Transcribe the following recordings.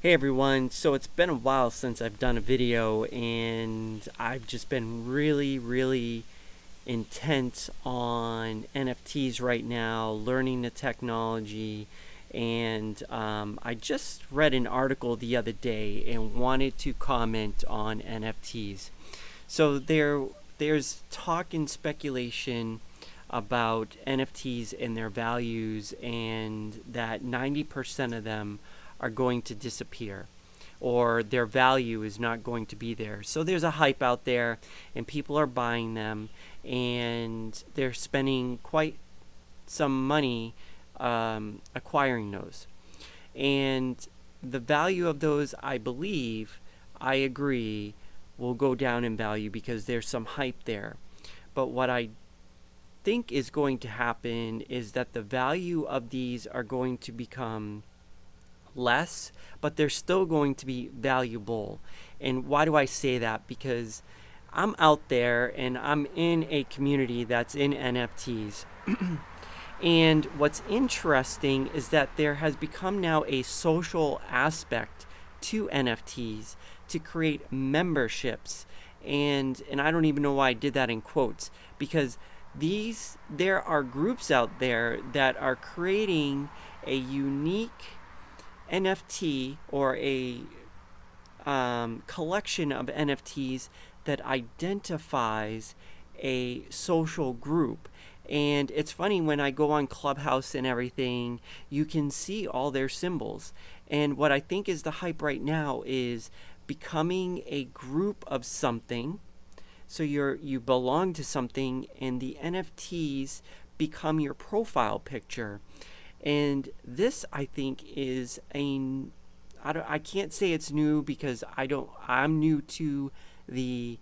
Hey everyone, so it's been a while since I've done a video and I've just been really intent on NFTs right now, learning the technology, and I just read an article the other day and wanted to comment on NFTs. So there's talk and speculation about NFTs and their values, and that 90% of them are going to disappear or their value is not going to be there. So there's a hype out there and people are buying them and they're spending quite some money acquiring those. And the value of those, I believe, I agree, will go down in value because there's some hype there. But what I think is going to happen is that the value of these are going to become less, but they're still going to be valuable. And why do I say that? Because I'm out there and I'm in a community that's in NFTs. And what's interesting is that there has become now a social aspect to NFTs to create memberships. And I don't even know why I did that in quotes, because there are groups out there that are creating a unique NFT or a collection of NFTs that identifies a social group. And it's funny, when I go on Clubhouse and everything, you can see all their symbols. And what I think is the hype right now is becoming a group of something. So you belong to something, and the NFTs become your profile picture. And this, I think, is I can't say it's new because I'm new to the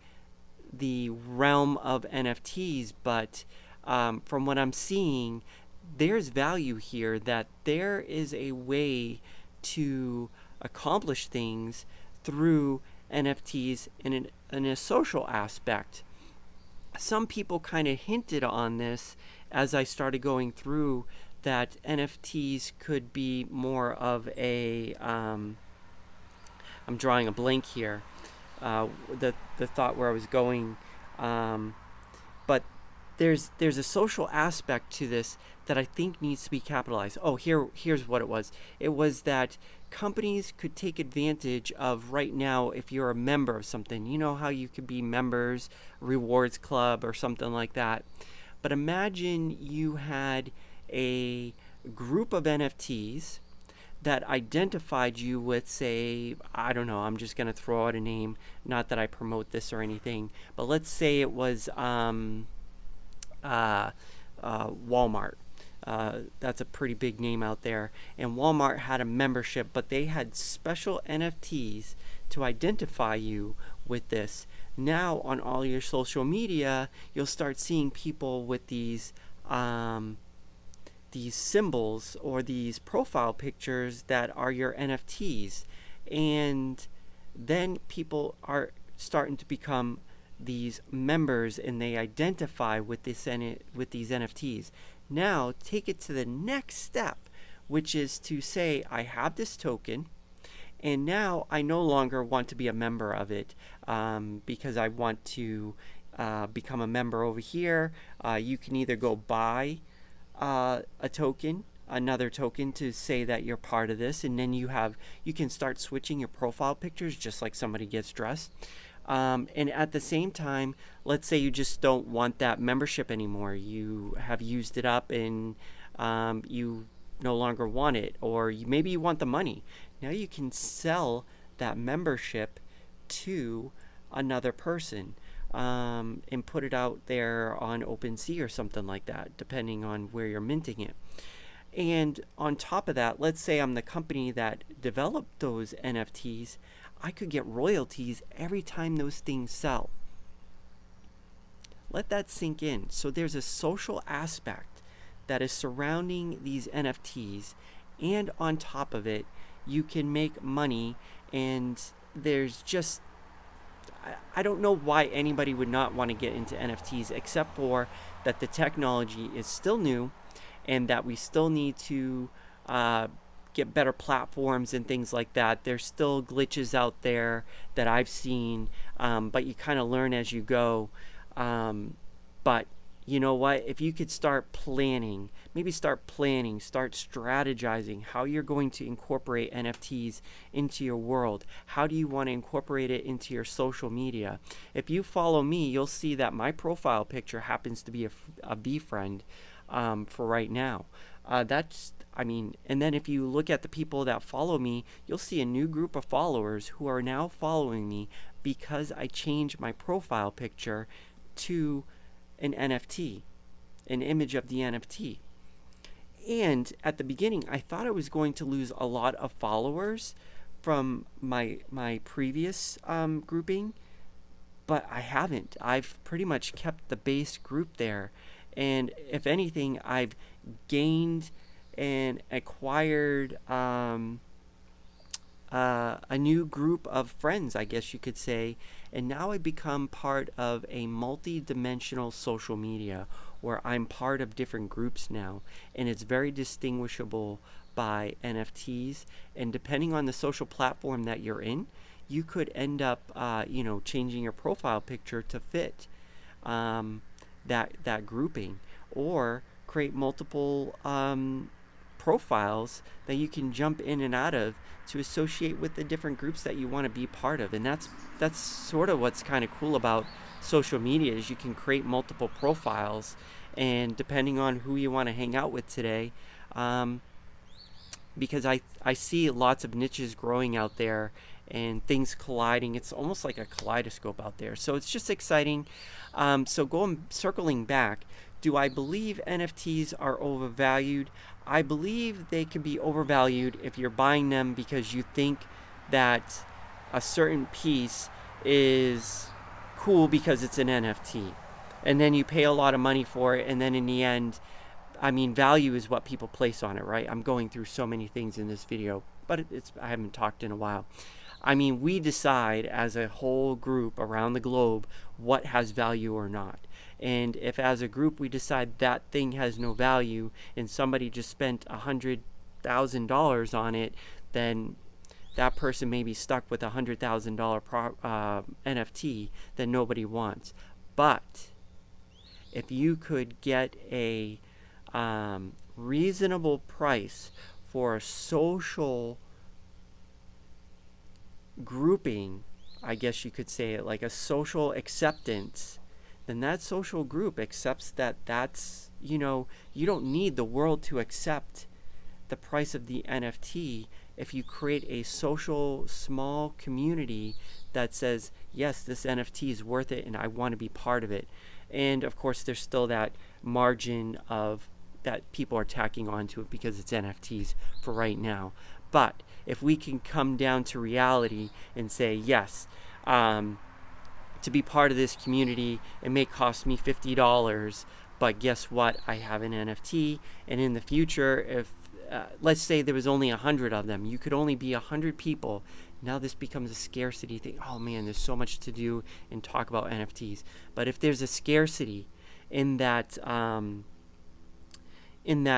realm of NFTs, but from what I'm seeing, there's value here, that there is a way to accomplish things through NFTs in a social aspect. Some people kind of hinted on this as I started going through, that NFTs could be more of a I'm drawing a blank here, the thought where I was going, but there's a social aspect to this that I think needs to be capitalized. Oh, here's what it was. It was that companies could take advantage of right now, if you're a member of something. You know how you could be members, rewards club or something like that. But imagine you had a group of NFTs that identified you with, say, I don't know, I'm just going to throw out a name, not that I promote this or anything, but let's say it was Walmart. That's a pretty big name out there. And Walmart had a membership, but they had special NFTs to identify you with this. Now, on all your social media, you'll start seeing people with these symbols or these profile pictures that are your NFTs. And then people are starting to become these members and they identify with these NFTs. Now take it to the next step, which is to say, I have this token and now I no longer want to be a member of it, because I want to become a member over here. You can either go buy another token to say that you're part of this, and then you can start switching your profile pictures just like somebody gets dressed. And at the same time, let's say you just don't want that membership anymore. You have used it up and you no longer want it, or maybe you want the money. Now you can sell that membership to another person, and put it out there on OpenSea or something like that, depending on where you're minting it. And on top of that, let's say I'm the company that developed those NFTs. I could get royalties every time those things sell. Let that sink in. So there's a social aspect that is surrounding these NFTs, and on top of it, you can make money. And there's just, I don't know why anybody would not want to get into NFTs, except for that the technology is still new and that we still need to get better platforms and things like that. There's still glitches out there that I've seen, but you kind of learn as you go. But you know what? If you could start planning, start strategizing how you're going to incorporate NFTs into your world. How do you want to incorporate it into your social media? If you follow me, you'll see that my profile picture happens to be a befriend for right now. And then if you look at the people that follow me, you'll see a new group of followers who are now following me because I changed my profile picture to an NFT, an image of the NFT. And at the beginning, I thought I was going to lose a lot of followers from my previous grouping, but I haven't. I've pretty much kept the base group there. And if anything, I've gained and acquired a new group of friends, I guess you could say, and now I become part of a multi-dimensional social media where I'm part of different groups now, and it's very distinguishable by NFTs. And depending on the social platform that you're in, you could end up, changing your profile picture to fit that grouping, or create multiple profiles that you can jump in and out of to associate with the different groups that you want to be part of. And that's sort of what's kind of cool about social media, is you can create multiple profiles, and depending on who you want to hang out with today, because I see lots of niches growing out there and things colliding. It's almost like a kaleidoscope out there. So it's just exciting. Circling back, do I believe NFTs are overvalued? I believe they can be overvalued if you're buying them because you think that a certain piece is cool because it's an NFT. And then you pay a lot of money for it, and then in the end, value is what people place on it, right? I'm going through so many things in this video, but I haven't talked in a while. We decide as a whole group around the globe what has value or not. And if as a group we decide that thing has no value and somebody just spent $100,000 on it, then that person may be stuck with a $100,000 NFT that nobody wants. But if you could get a reasonable price for a social grouping, I guess you could say it, like a social acceptance, then that social group accepts that's, you don't need the world to accept the price of the NFT if you create a social small community that says, yes, this NFT is worth it and I want to be part of it. And of course, there's still that margin of that people are tacking onto it because it's NFTs for right now. But if we can come down to reality and say, yes, to be part of this community, it may cost me $50, but guess what? I have an NFT, and in the future, if let's say there was only 100 of them, you could only be 100 people. Now this becomes a scarcity thing. Oh man, there's so much to do and talk about NFTs. But if there's a scarcity in that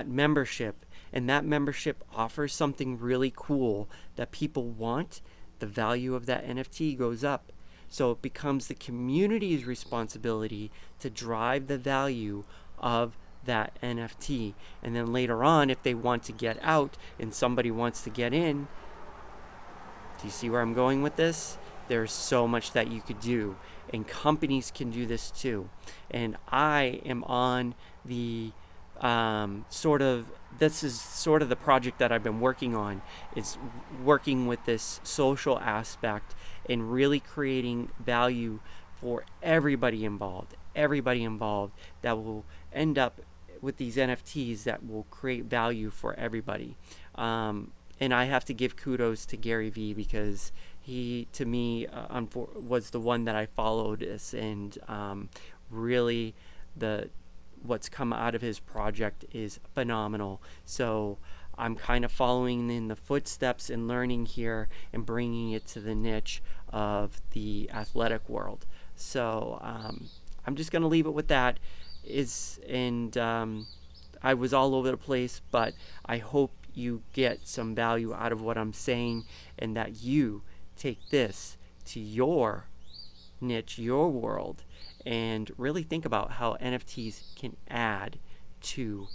membership, and that membership offers something really cool that people want, the value of that NFT goes up. So it becomes the community's responsibility to drive the value of that NFT. And then later on, if they want to get out and somebody wants to get in, do you see where I'm going with this? There's so much that you could do, and companies can do this too. And I am on the this is sort of the project that I've been working on, is working with this social aspect and really creating value for everybody involved that will end up with these NFTs that will create value for everybody. And I have to give kudos to Gary Vee, because he, to me, was the one that I followed this, and really what's come out of his project is phenomenal. So I'm kind of following in the footsteps and learning here and bringing it to the niche of the athletic world. So I'm just going to leave it with that. I was all over the place, but I hope you get some value out of what I'm saying, and that you take this to your niche, your world, and really think about how NFTs can add to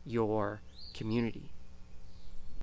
your community.